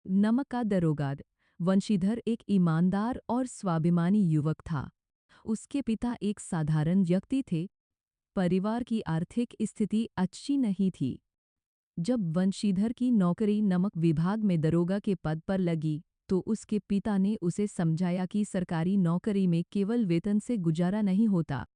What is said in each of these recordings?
नमक का दरोगा वंशीधर एक ईमानदार और स्वाभिमानी युवक था। उसके पिता एक साधारण व्यक्ति थे। परिवार की आर्थिक स्थिति अच्छी नहीं थी। जब वंशीधर की नौकरी नमक विभाग में दरोगा के पद पर लगी, तो उसके पिता ने उसे समझाया कि सरकारी नौकरी में केवल वेतन से गुजारा नहीं होता।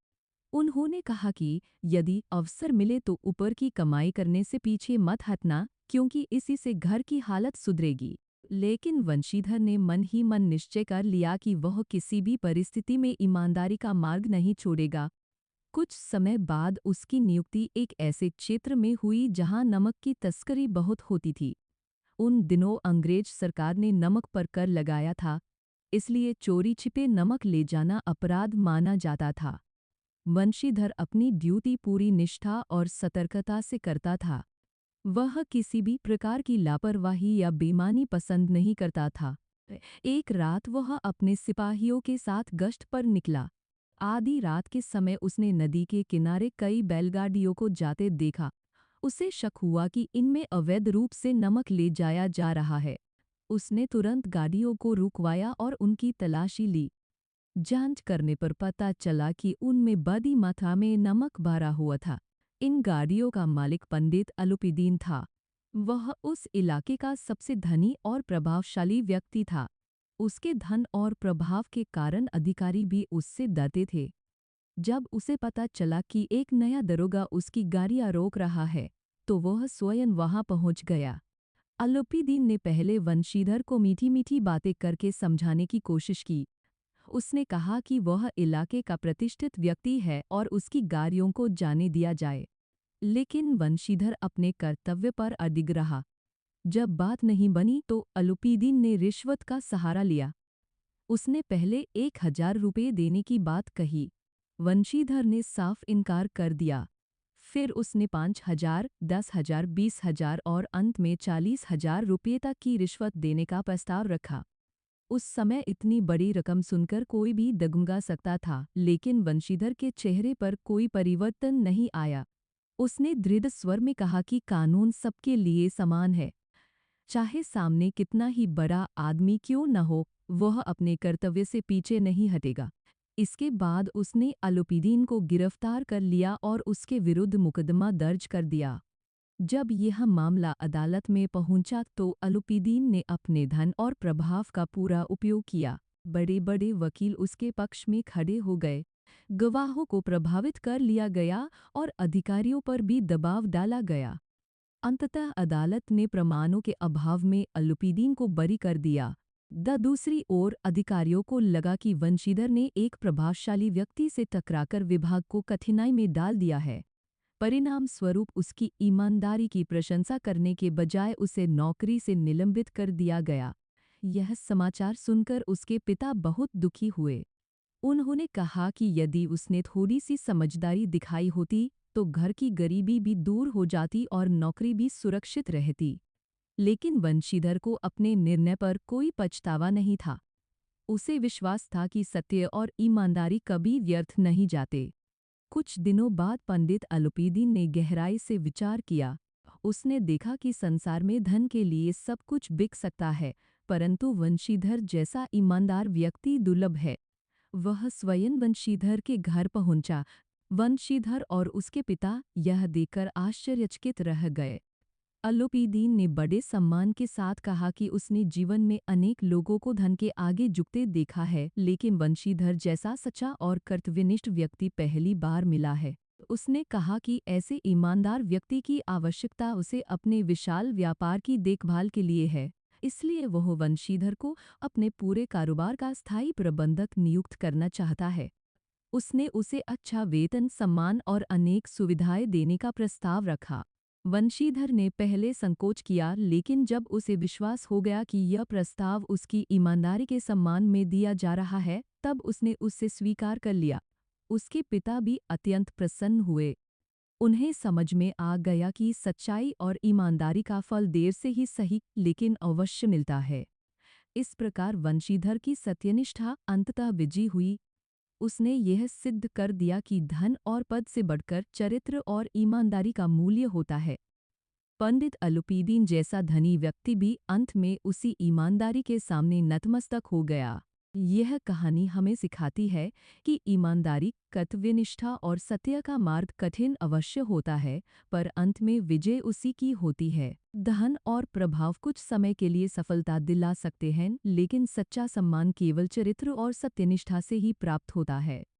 उन्होंने कहा कि यदि अवसर मिले तो ऊपर की कमाई करने से पीछे मत हटना, क्योंकि इसी से घर की हालत सुधरेगी। लेकिन वंशीधर ने मन ही मन निश्चय कर लिया कि वह किसी भी परिस्थिति में ईमानदारी का मार्ग नहीं छोड़ेगा। कुछ समय बाद उसकी नियुक्ति एक ऐसे क्षेत्र में हुई जहां नमक की तस्करी बहुत होती थी। उन दिनों अंग्रेज सरकार ने नमक पर कर लगाया था, इसलिए चोरी छिपे नमक ले जाना अपराध माना जाता था। वंशीधर अपनी ड्यूटी पूरी निष्ठा और सतर्कता से करता था। वह किसी भी प्रकार की लापरवाही या बेईमानी पसंद नहीं करता था। एक रात वह अपने सिपाहियों के साथ गश्त पर निकला। आधी रात के समय उसने नदी के किनारे कई बैलगाड़ियों को जाते देखा। उसे शक हुआ कि इनमें अवैध रूप से नमक ले जाया जा रहा है। उसने तुरंत गाड़ियों को रुकवाया और उनकी तलाशी ली। जांच करने पर पता चला कि उनमें बड़ी मात्रा में नमक भरा हुआ था। इन गाड़ियों का मालिक पंडित अलुपिदीन था। वह उस इलाके का सबसे धनी और प्रभावशाली व्यक्ति था। उसके धन और प्रभाव के कारण अधिकारी भी उससे डरते थे। जब उसे पता चला कि एक नया दरोगा उसकी गाड़ियां रोक रहा है, तो वह स्वयं वहां पहुंच गया। अलुपिदीन ने पहले वंशीधर को मीठी मीठी बातें करके समझाने की कोशिश की। उसने कहा कि वह इलाके का प्रतिष्ठित व्यक्ति है और उसकी गाड़ियों को जाने दिया जाए। लेकिन वंशीधर अपने कर्तव्य पर अडिग रहा। जब बात नहीं बनी तो अलुपिदीन ने रिश्वत का सहारा लिया। उसने पहले 1,000 रुपये देने की बात कही। वंशीधर ने साफ इनकार कर दिया। फिर उसने 5,000, 10,000, 20,000 और अंत में 40,000 रुपये तक की रिश्वत देने का प्रस्ताव रखा। उस समय इतनी बड़ी रकम सुनकर कोई भी डगमगा सकता था, लेकिन वंशीधर के चेहरे पर कोई परिवर्तन नहीं आया। उसने दृढ़ स्वर में कहा कि कानून सबके लिए समान है। चाहे सामने कितना ही बड़ा आदमी क्यों न हो, वह अपने कर्तव्य से पीछे नहीं हटेगा। इसके बाद उसने अलुपिदीन को गिरफ्तार कर लिया और उसके विरुद्ध मुकदमा दर्ज कर दिया। जब यह मामला अदालत में पहुंचा तो अलुपिदीन ने अपने धन और प्रभाव का पूरा उपयोग किया। बड़े बड़े वकील उसके पक्ष में खड़े हो गए। गवाहों को प्रभावित कर लिया गया और अधिकारियों पर भी दबाव डाला गया। अंततः अदालत ने प्रमाणों के अभाव में अलुपिदीन को बरी कर दिया। दूसरी ओर अधिकारियों को लगा कि वंशीधर ने एक प्रभावशाली व्यक्ति से टकराकर विभाग को कठिनाई में डाल दिया है। परिणाम स्वरूप उसकी ईमानदारी की प्रशंसा करने के बजाय उसे नौकरी से निलंबित कर दिया गया। यह समाचार सुनकर उसके पिता बहुत दुखी हुए। उन्होंने कहा कि यदि उसने थोड़ी सी समझदारी दिखाई होती तो घर की गरीबी भी दूर हो जाती और नौकरी भी सुरक्षित रहती। लेकिन वंशीधर को अपने निर्णय पर कोई पछतावा नहीं था। उसे विश्वास था कि सत्य और ईमानदारी कभी व्यर्थ नहीं जाते। कुछ दिनों बाद पंडित अलुपिदीन ने गहराई से विचार किया। उसने देखा कि संसार में धन के लिए सब कुछ बिक सकता है, परंतु वंशीधर जैसा ईमानदार व्यक्ति दुर्लभ है। वह स्वयं वंशीधर के घर पहुंचा। वंशीधर और उसके पिता यह देखकर आश्चर्यचकित रह गए। अलुपिदीन ने बड़े सम्मान के साथ कहा कि उसने जीवन में अनेक लोगों को धन के आगे झुकते देखा है, लेकिन वंशीधर जैसा सच्चा और कर्तव्यनिष्ठ व्यक्ति पहली बार मिला है। उसने कहा कि ऐसे ईमानदार व्यक्ति की आवश्यकता उसे अपने विशाल व्यापार की देखभाल के लिए है, इसलिए वह वंशीधर को अपने पूरे कारोबार का स्थायी प्रबंधक नियुक्त करना चाहता है। उसने उसे अच्छा वेतन, सम्मान और अनेक सुविधाएं देने का प्रस्ताव रखा। वंशीधर ने पहले संकोच किया, लेकिन जब उसे विश्वास हो गया कि यह प्रस्ताव उसकी ईमानदारी के सम्मान में दिया जा रहा है, तब उसने उससे स्वीकार कर लिया। उसके पिता भी अत्यंत प्रसन्न हुए। उन्हें समझ में आ गया कि सच्चाई और ईमानदारी का फल देर से ही सही, लेकिन अवश्य मिलता है। इस प्रकार वंशीधर की सत्यनिष्ठा अंततः विजयी हुई। उसने यह सिद्ध कर दिया कि धन और पद से बढ़कर चरित्र और ईमानदारी का मूल्य होता है। पंडित अलुपीदीन जैसा धनी व्यक्ति भी अंत में उसी ईमानदारी के सामने नतमस्तक हो गया। यह कहानी हमें सिखाती है कि ईमानदारी, कर्तव्यनिष्ठा और सत्य का मार्ग कठिन अवश्य होता है, पर अंत में विजय उसी की होती है। धन और प्रभाव कुछ समय के लिए सफलता दिला सकते हैं, लेकिन सच्चा सम्मान केवल चरित्र और सत्यनिष्ठा से ही प्राप्त होता है।